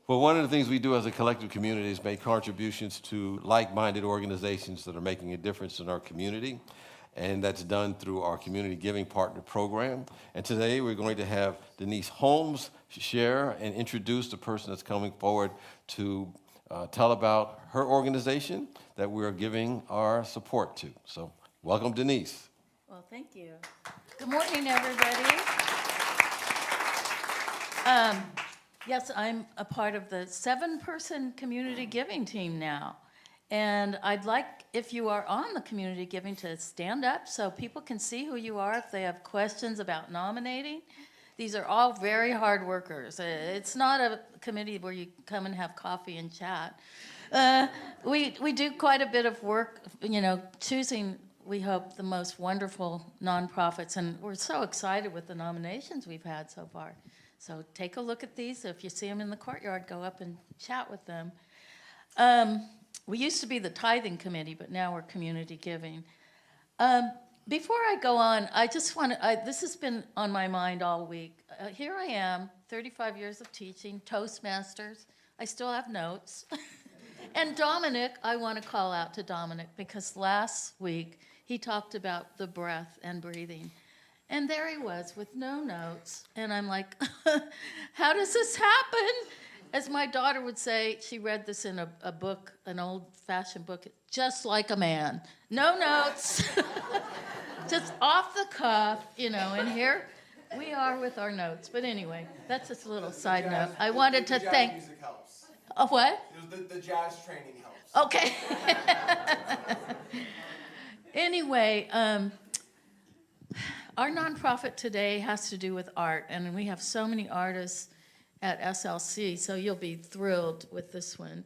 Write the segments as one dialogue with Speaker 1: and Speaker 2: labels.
Speaker 1: Well, one of the things we do as a collective community is make contributions to like-minded organizations that are making a difference in our community, and that's done through our Community Giving Partner Program. And today we're going to have Denise Holmes share and introduce the person that's coming forward to tell about her organization that we're giving our support to. So welcome, Denise.
Speaker 2: Well, thank you. Good morning, everybody. Yes, I'm a part of the 7-person community giving team now. And I'd like, if you are on the community giving, to stand up so people can see who you are if they have questions about nominating. These are all very hard workers. It's not a committee where you come and have coffee and chat. We do quite a bit of work, choosing, we hope, the most wonderful nonprofits. And we're so excited with the nominations we've had so far. So take a look at these. If you see them in the courtyard, go up and chat with them. We used to be the tithing committee, but now we're community giving. Before I go on, I just want to, this has been on my mind all week. Here I am, 35 years of teaching, Toastmasters. I still have notes. And Dominic, I want to call out to Dominic because last week he talked about the breath and breathing. And there he was with no notes. And I'm like, how does this happen? As my daughter would say, she read this in a book, an old-fashioned book, Just Like a Man. No notes. Just off the cuff, and here we are with our notes. But anyway, that's just a little side note. I wanted to thank...
Speaker 3: Music helps.
Speaker 2: Oh, what?
Speaker 3: The jazz training helps.
Speaker 2: Okay. Anyway, our nonprofit today has to do with art, and we have so many artists at SLC, so you'll be thrilled with this one.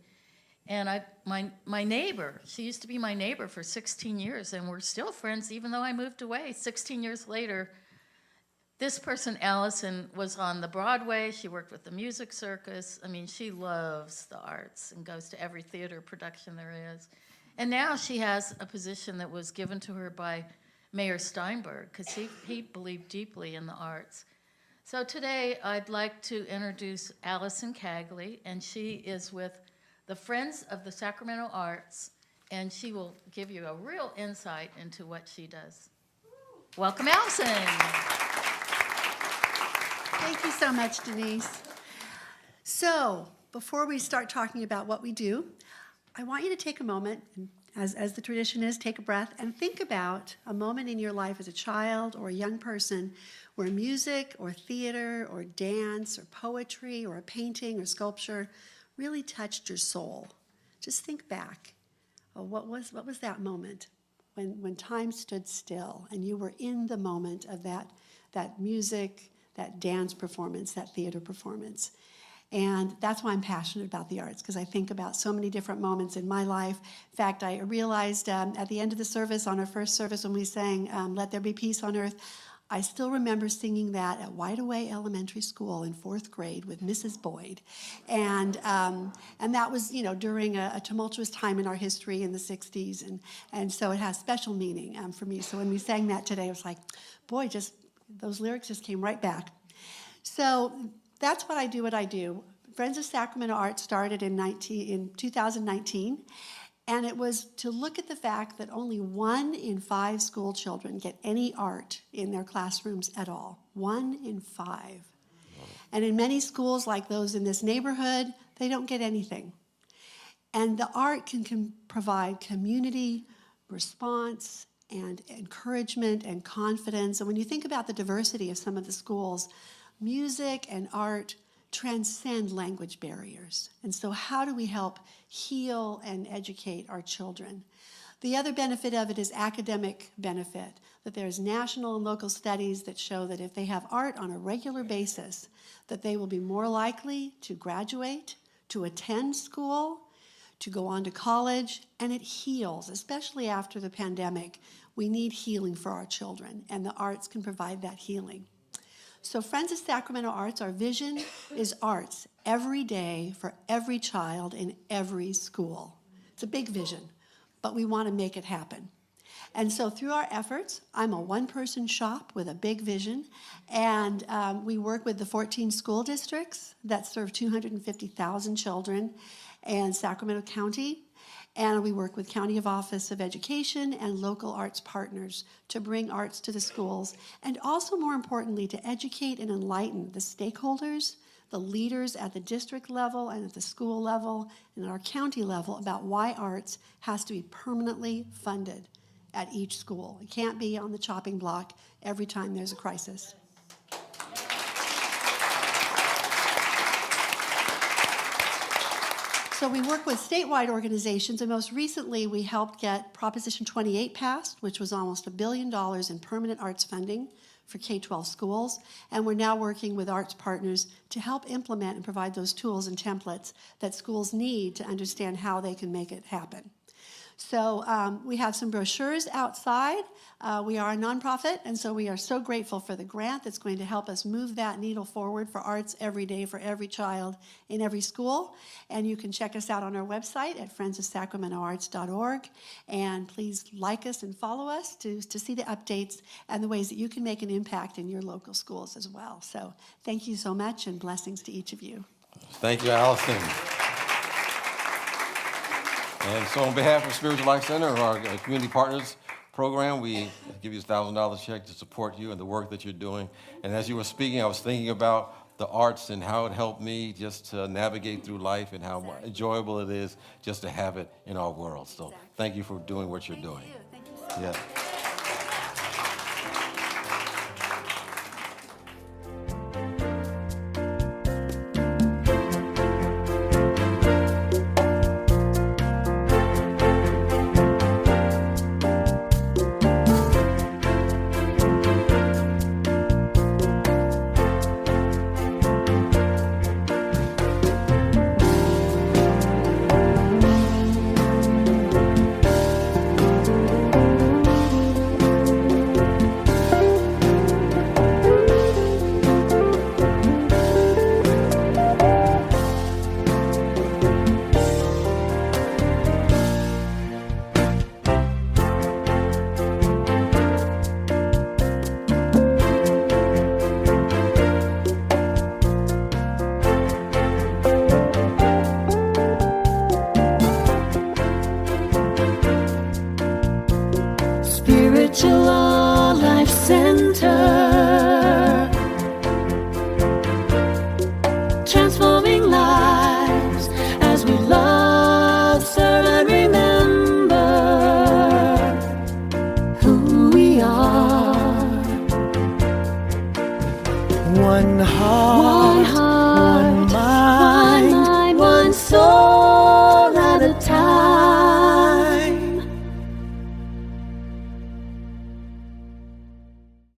Speaker 2: And my neighbor, she used to be my neighbor for 16 years, and we're still friends even though I moved away 16 years later. This person, Allison, was on the Broadway. She worked with the Music Circus. I mean, she loves the arts and goes to every theater production there is. And now she has a position that was given to her by Mayor Steinberg because he believed deeply in the arts. So today I'd like to introduce Allison Cagley, and she is with the Friends of the Sacramento Arts, and she will give you a real insight into what she does. Welcome, Allison.
Speaker 4: Thank you so much, Denise. So, before we start talking about what we do, I want you to take a moment, and as the tradition is, take a breath and think about a moment in your life as a child or a young person where music or theater or dance or poetry or a painting or sculpture really touched your soul. Just think back. What was that moment when time stood still and you were in the moment of that music, that dance performance, that theater performance? And that's why I'm passionate about the arts, because I think about so many different moments in my life. In fact, I realized at the end of the service, on our first service when we sang Let There Be Peace on Earth, I still remember singing that at Wide Away Elementary School in 4th grade with Mrs. Boyd. And that was, during a tumultuous time in our history in the 60s. And so it has special meaning for me. So when we sang that today, I was like, boy, those lyrics just came right back. So that's what I do. Friends of Sacramento Arts started in 2019. And it was to look at the fact that only 1 in 5 school children get any art in their classrooms at all. 1 in 5. And in many schools like those in this neighborhood, they don't get anything. And the art can provide community, response, and encouragement and confidence. And when you think about the diversity of some of the schools, music and art transcend language barriers. And so how do we help heal and educate our children? The other benefit of it is academic benefit, that there's national and local studies that show that if they have art on a regular basis, that they will be more likely to graduate, to attend school, to go on to college, and it heals, especially after the pandemic. We need healing for our children, and the arts can provide that healing. So Friends of Sacramento Arts, our vision is arts every day for every child in every school. It's a big vision, but we want to make it happen. And so through our efforts, I'm a one-person shop with a big vision, and we work with the 14 school districts that serve 250,000 children in Sacramento County, and we work with County Office of Education and local arts partners to bring arts to the schools, and also, more importantly, to educate and enlighten the stakeholders, the leaders at the district level and at the school level and at our county level about why arts has to be permanently funded at each school. It can't be on the chopping block every time there's a crisis. So we work with statewide organizations, and most recently we helped get Proposition 28 passed, which was almost $1 billion in permanent arts funding for K-12 schools, and we're now working with arts partners to help implement and provide those tools and templates that schools need to understand how they can make it happen. So we have some brochures outside. We are a nonprofit, and so we are so grateful for the grant that's going to help us move that needle forward for arts every day for every child in every school. And you can check us out on our website at friendsofsacramentoarts.org. And please like us and follow us to see the updates and the ways that you can make an impact in your local schools as well. So thank you so much, and blessings to each of you.
Speaker 1: Thank you, Allison. And so on behalf of Spiritual Life Center, our community partners program, we give you a $1,000 check to support you and the work that you're doing. And as you were speaking, I was thinking about the arts and how it helped me just to navigate through life and how enjoyable it is just to have it in our world. So thank you for doing what you're doing.
Speaker 4: Thank you so much.
Speaker 1: Yeah.